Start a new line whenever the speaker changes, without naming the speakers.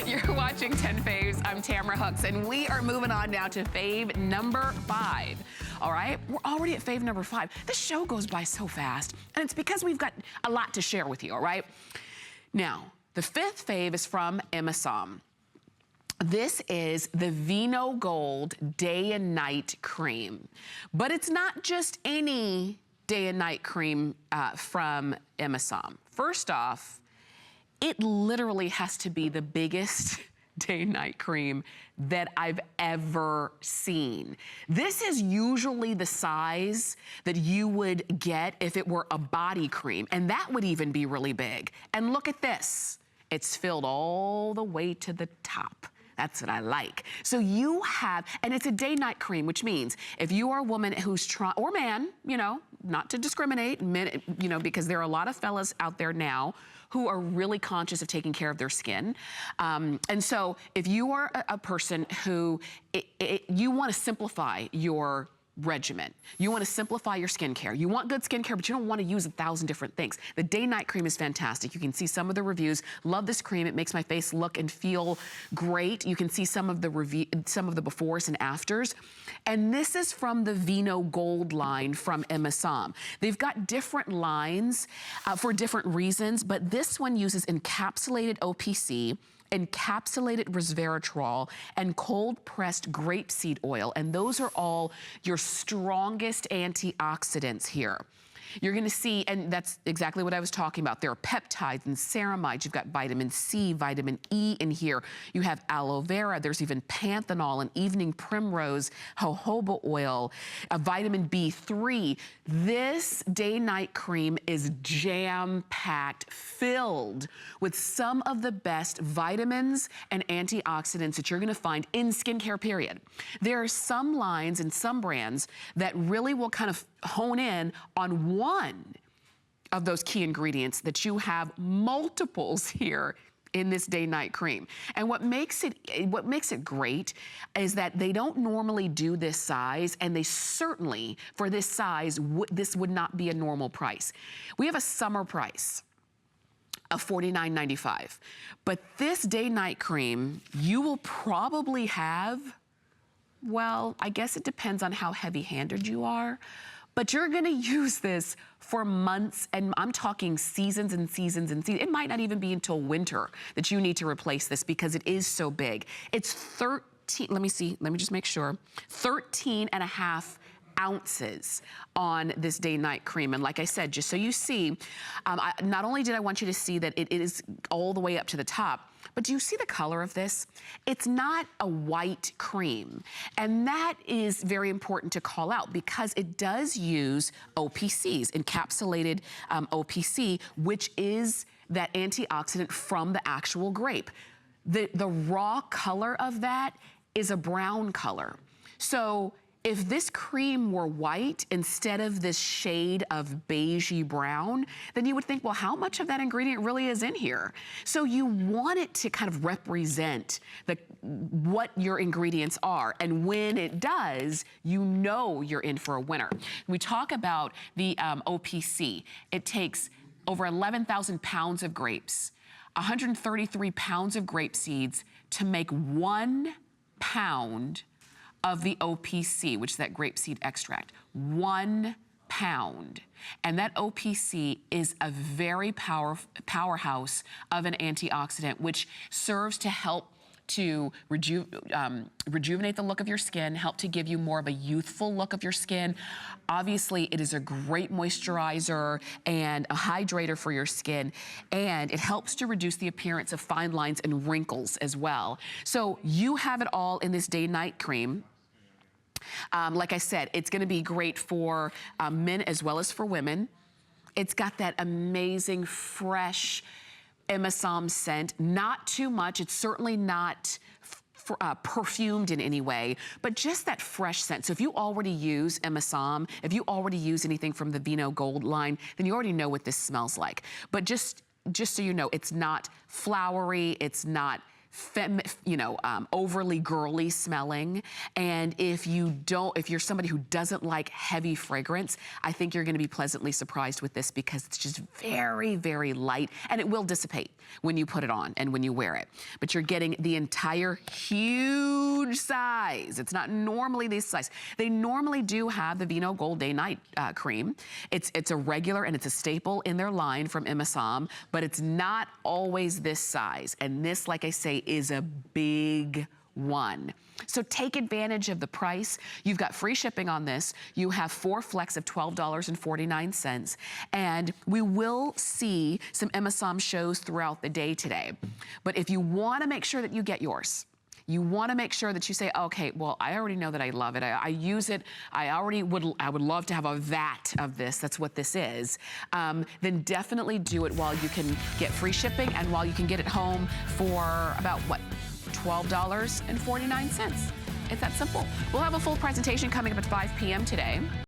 You're watching 10 Faves. I'm Tamara Hooks, and we are moving on now to fave number 5. All right, we're already at fave number 5. This show goes by so fast, and it's because we've got a lot to share with you, all right? Now, the 5th fave is from M.Asam. This is the Vino Gold Day and Night Cream. But it's not just any day and night cream from M.Asam. First off, it literally has to be the biggest day and night cream that I've ever seen. This is usually the size that you would get if it were a body cream, and that would even be really big. And look at this. It's filled all the way to the top. That's what I like. So you have, and it's a day-night cream, which means if you are a woman who's trying, or man, you know, not to discriminate, men, you know, because there are a lot of fellas out there now who are really conscious of taking care of their skin. And so if you are a person who, you want to simplify your regimen. You want to simplify your skincare. You want good skincare, but you don't want to use 1,000 different things. The day-night cream is fantastic. You can see some of the reviews. Love this cream. It makes my face look and feel great. You can see some of the befores and afters. And this is from the Vino Gold line from M.Asam. They've got different lines for different reasons, but this one uses encapsulated OPC, encapsulated resveratrol, and cold-pressed grapeseed oil. And those are all your strongest antioxidants here. You're gonna see, and that's exactly what I was talking about. There are peptides and ceramides. You've got vitamin C, vitamin E in here. You have aloe vera. There's even panthenol and evening primrose, jojoba oil, vitamin B3. This day-night cream is jam-packed, filled with some of the best vitamins and antioxidants that you're gonna find in skincare, period. There are some lines and some brands that really will kind of hone in on one of those key ingredients that you have multiples here in this day-night cream. And what makes it great is that they don't normally do this size, and they certainly, for this size, this would not be a normal price. We have a summer price of $49.95. But this day-night cream, you will probably have, well, I guess it depends on how heavy-handed you are, but you're gonna use this for months, and I'm talking seasons and seasons and seasons. It might not even be until winter that you need to replace this because it is so big. It's 13, let me see, let me just make sure, 13.5 ounces on this day-night cream. And like I said, just so you see, not only did I want you to see that it is all the way up to the top, but do you see the color of this? It's not a white cream. And that is very important to call out because it does use OPCs, encapsulated OPC, which is that antioxidant from the actual grape. The raw color of that is a brown color. So if this cream were white instead of this shade of beigey brown, then you would think, well, how much of that ingredient really is in here? So you want it to kind of represent what your ingredients are. And when it does, you know you're in for a winner. We talk about the OPC. It takes over 11,000 pounds of grapes, 133 pounds of grape seeds to make 1 pound of the OPC, which is that grapeseed extract. 1 pound. And that OPC is a very powerhouse of an antioxidant, which serves to help to rejuvenate the look of your skin, help to give you more of a youthful look of your skin. Obviously, it is a great moisturizer and a hydrator for your skin, and it helps to reduce the appearance of fine lines and wrinkles as well. So you have it all in this day-night cream. Like I said, it's gonna be great for men as well as for women. It's got that amazing, fresh M.Asam scent. Not too much. It's certainly not perfumed in any way, but just that fresh scent. So if you already use M.Asam, if you already use anything from the Vino Gold line, then you already know what this smells like. But just so you know, it's not flowery, it's not overly girly smelling. And if you're somebody who doesn't like heavy fragrance, I think you're gonna be pleasantly surprised with this because it's just very, very light, and it will dissipate when you put it on and when you wear it. But you're getting the entire huge size. It's not normally this size. They normally do have the Vino Gold Day Night cream. It's a regular and it's a staple in their line from M.Asam, but it's not always this size. And this, like I say, is a big one. So take advantage of the price. You've got free shipping on this. You have 4 flex of $12.49. And we will see some M.Asam shows throughout the day today. But if you want to make sure that you get yours, you want to make sure that you say, okay, well, I already know that I love it. I use it. I would love to have a vat of this. That's what this is. Then definitely do it while you can get free shipping and while you can get it home for about, what, $12.49. It's that simple. We'll have a full presentation coming up at 5 p.m. today.